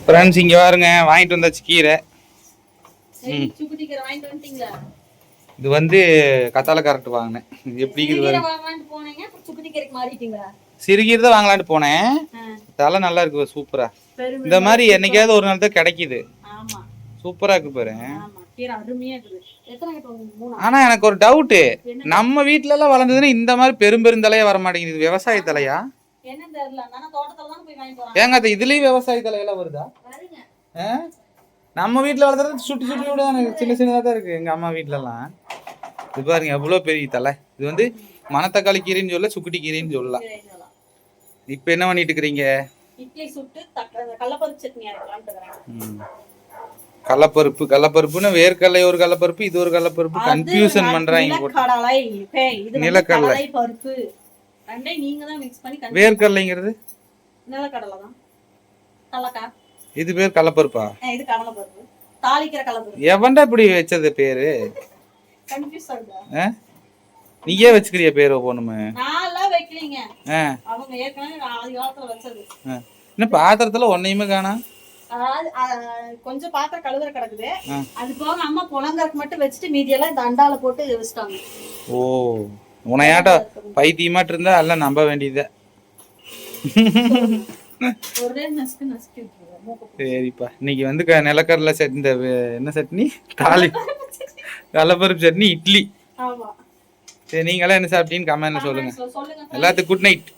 Friends இங்க பாருங்க வாங்கிட்டு வந்தாச்சு கீரை. இது வந்து கத்தாழை கரெக்ட் வாங்கினேன். இது எப்படி சிறுகீரை தான் வாங்கலான்ட்டு போனேன். தலை நல்லா இருக்கு சூப்பரா. இந்த மாதிரி என்னைக்காவது ஒரு நாள் தான் கிடைக்குது. சூப்பரா இருக்கு பாரு. ஆனா எனக்கு ஒரு டவுட், நம்ம வீட்டுல எல்லாம் வளர்ந்ததுன்னா இந்த மாதிரி பெருந்தலையா வர மாட்டேங்குது. விவசாய தலையா ஏங்க இதுலயும் விவசாய தலையெல்லாம் வருதா? நம்ம வீட்டுல வளர்த்துறது சுட்டி சுட்டி விட சின்ன சின்னதா தான் இருக்கு. எங்க அம்மா வீட்டுல எல்லாம் இது பாருங்க எவ்வளவு பெரிய தலை. இது வந்து மணத்தக்காளி கீரைன்னு சொல்ல, சுக்குட்டி கீரைன்னு சொல்லலாம். இப்ப என்ன பண்ணிட்டு இருக்கிறீங்க? கடலப்பருப்பு கடலப்பருப்புன்னு வேர்க்கடலை ஒரு கடலப்பருப்பு, இது ஒரு கடலப்பருப்பு, கன்ஃபியூஷன் பண்றாங்க. நிலக்கடலை வேர்க்கடலைங்கிறது இது பேர் கடலப்பருப்பா? எவன்டா இப்படி வச்சது பேரு? நீயே வச்சுக்கிறிய பேரு ஒண்ணுமே? என்ன பாத்திரத்துல ஒன்னையுமே காணா? கொஞ்சம் பாத்திரம் கழுவுற கிடக்குது. அது போக அம்மா புலங்கறக்கு மட்டும் வச்சுட்டு மீதி எல்லாம் இந்த அண்டால போட்டு வச்சுட்டாங்க. ஓ, உனையாட்ட பைத்தியமாட்டு இருந்தா எல்லாம் நம்ப வேண்டியது. சரிப்பா, இன்னைக்கு வந்து நிலக்கடலை சட்னி, இந்த என்ன சட்னி, கடலப்பருப்பு சட்னி, இட்லி. சரி, நீங்களாம் என்ன சாப்பிட்டீங்கன்னு கமெண்ட்ல சொல்லுங்க. எல்லாத்துக்கும் குட் நைட்.